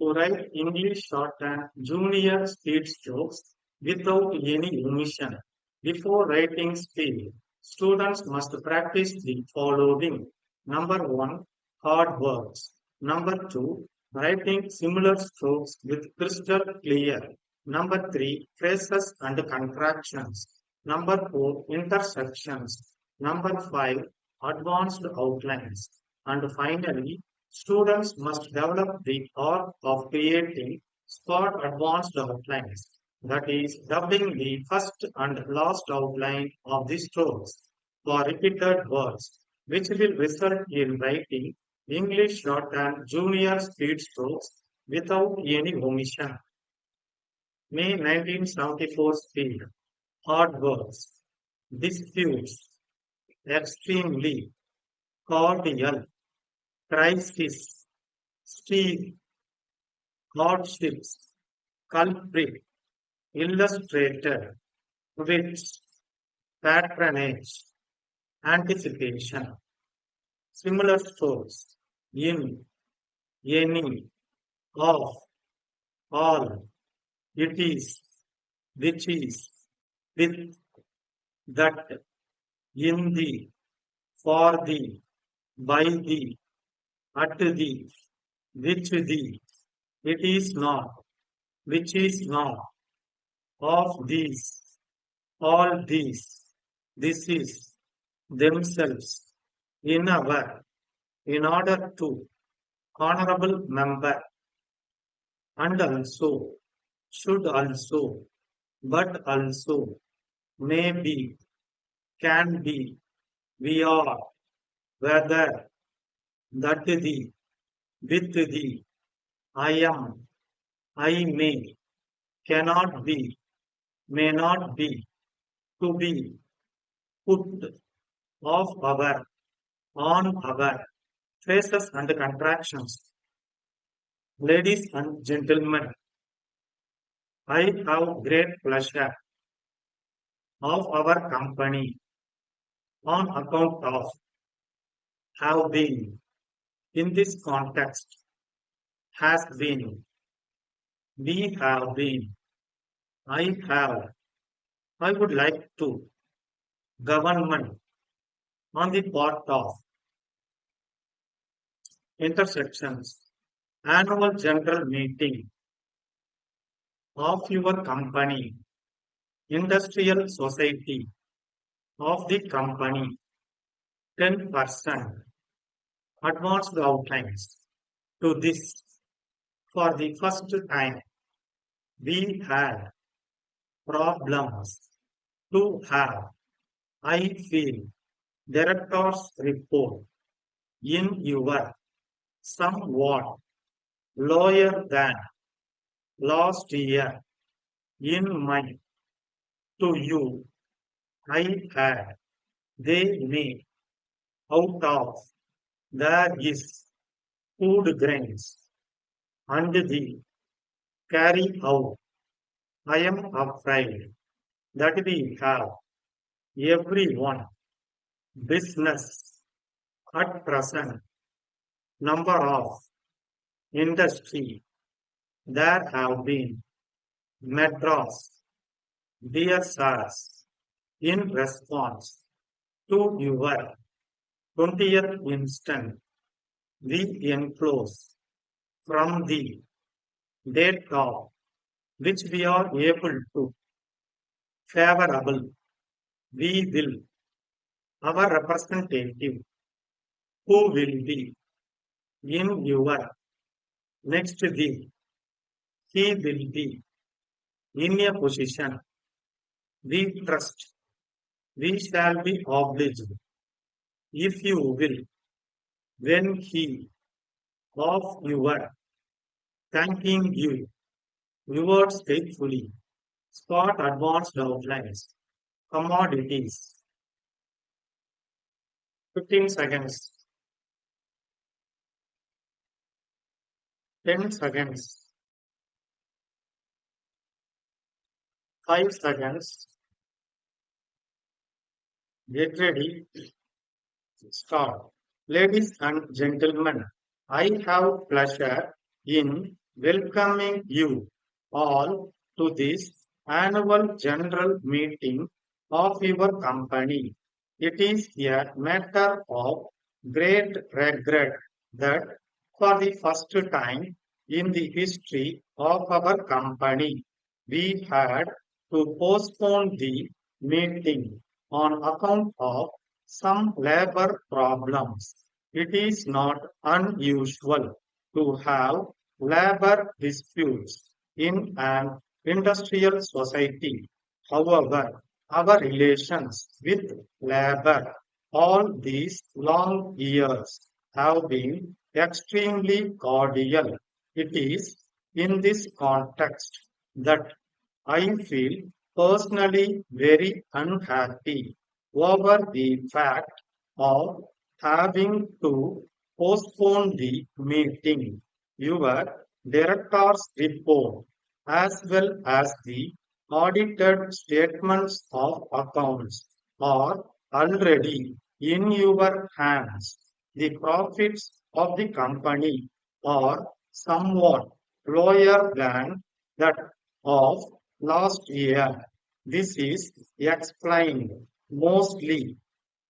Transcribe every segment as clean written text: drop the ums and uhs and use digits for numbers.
To write English shorthand junior speed strokes without any omission. Before writing speed, students must practice the following. Number one, hard words. Number two, writing similar strokes with crystal clear. Number three, phrases and contractions. Number four, intersections. Number five, advanced outlines. And finally, students must develop the art of creating spot advanced outlines, that is, dubbing the first and last outline of the strokes for repeated words, which will result in writing English shorthand junior speed strokes without any omission. May 1974 speed, hard words, disputes, extremely, cordial, crisis, Steve, hardships, culprit, illustrated, wits, patronage, anticipation, similar strokes, in, any, of, all, it is, which is, with, that, in the, for the, by the, at the, which the, it is not, which is not, of these, all these, this is, themselves, in our, in order to, honorable member, and also, should also, but also, may be, can be, we are, whether, that the, with the, I am, I may, cannot be, may not be, to be, put, of our, on our, phrases and contractions. Ladies and gentlemen, I have great pleasure of our company on account of have been in this context has been, we have been, I have, I would like to, government on the part of intersections, annual general meeting of your company, industrial society of the company, 10% advanced outlines. To this, for the first time, we had problems to have, I feel, director's report in your somewhat lower than last year in my to you I had they made out of there is food grains and the carry out. I am afraid that we have everyone business at present number of industry there have been Madras dear sirs in response to your 20th instant we enclose from the date of which we are able to favorable we will our representative who will be in your next week he will be in a position we trust we shall be obliged if you will when he of your thanking you yours faithfully spot advanced outlines commodities 15 seconds 10 seconds 5 seconds get ready start. Ladies and gentlemen, I have pleasure in welcoming you all to this annual general meeting of your company. It is a matter of great regret that for the first time in the history of our company, we had to postpone the meeting on account of some labor problems. It is not unusual to have labor disputes in an industrial society. However, our relations with labor all these long years have been extremely cordial. It is in this context that I feel personally very unhappy over the fact of having to postpone the meeting. Your director's report, as well as the audited statements of accounts, are already in your hands. The profits of the company are somewhat lower than that of last year. This is explained mostly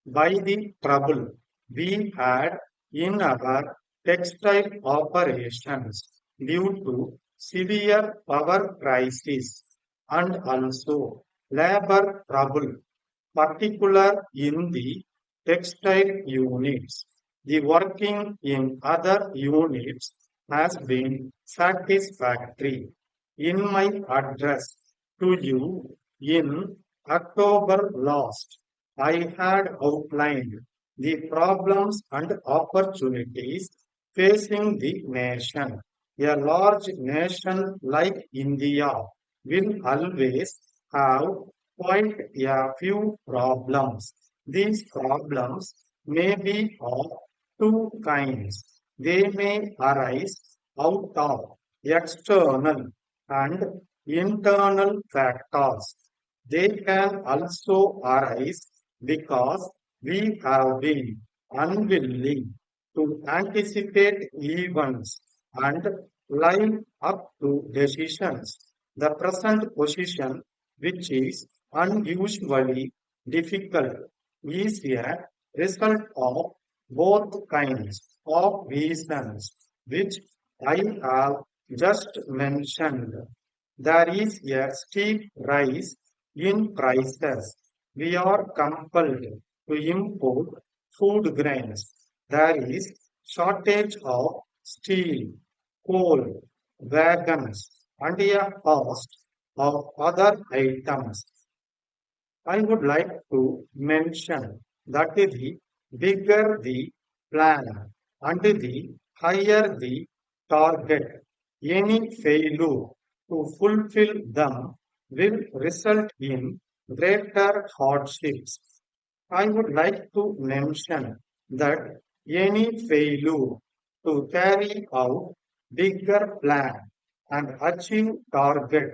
by the trouble we had in our textile operations due to severe power crisis and also labor trouble, particular in the textile units. The working in other units has been satisfactory. In my address to you in October last, I had outlined the problems and opportunities facing the nation. A large nation like India will always have quite a few problems. These problems may be of two kinds. They may arise out of external and internal factors. They can also arise because we have been unwilling to anticipate events and line up to decisions. The present position, which is unusually difficult, is a result of both kinds of reasons which I have just mentioned. There is a steep rise in prices. We are compelled to import food grains. There is shortage of steel, coal, wagons, and a host of other items. I would like to mention that the bigger the plan and the higher the target, any failure to fulfill them will result in greater hardships. I would like to mention that any failure to carry out bigger plan and achieve target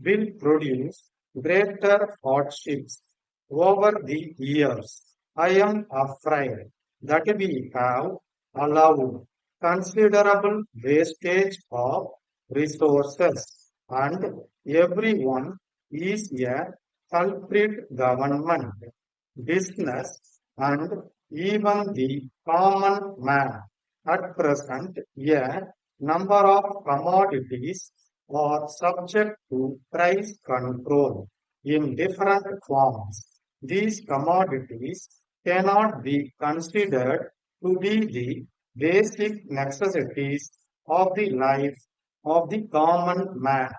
will produce greater hardships over the years. I am afraid that we have allowed considerable wastage of resources and everyone is a culprit: government, business, and even the common man. At present, a number of commodities are subject to price control in different forms. These commodities cannot be considered to be the basic necessities of the life of the common man.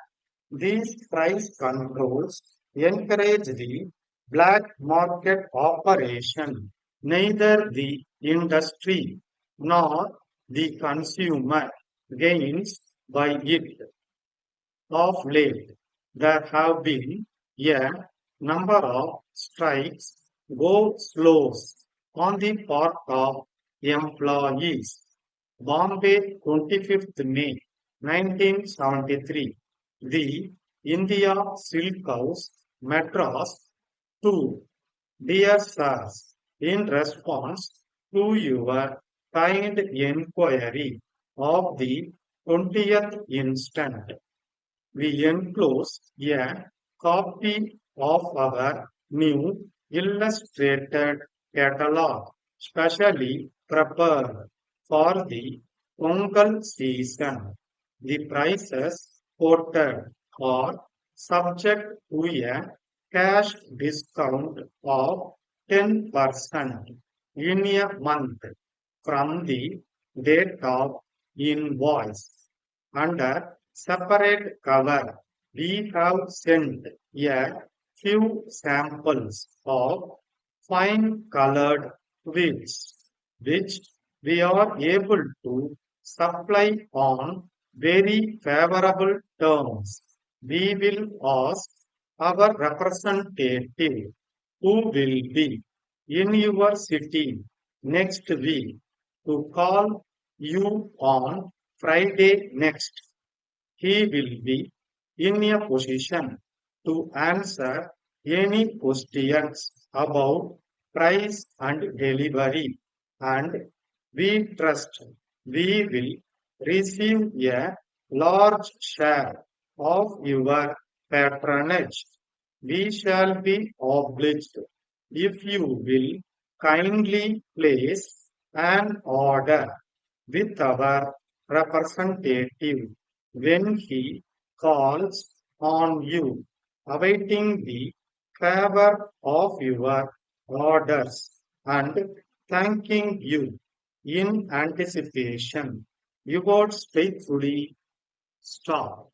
These price controls encourage the black market operation. Neither the industry nor the consumer gains by it. Of late, there have been a number of strikes, go slows on the part of employees. Bombay, 25th May 1973. The India Silk House, Madras, 2. Dear Sirs, in response to your kind inquiry of the 20th instant. We enclose a copy of our new illustrated catalog, specially prepared for the Pongal season. The prices quoted are subject to a cash discount of 10% in a month from the date of invoice. Under separate cover, we have sent a few samples of fine colored quilts, which we are able to supply on very favorable terms. We will ask our representative who will be in your city next week to call you on Friday next. He will be in a position to answer any questions about price and delivery, and we trust we will receive a large share of your patronage. We shall be obliged if you will kindly place an order with our representative when he calls on you, awaiting the favor of your orders and thanking you in anticipation. Yours faithfully, Star.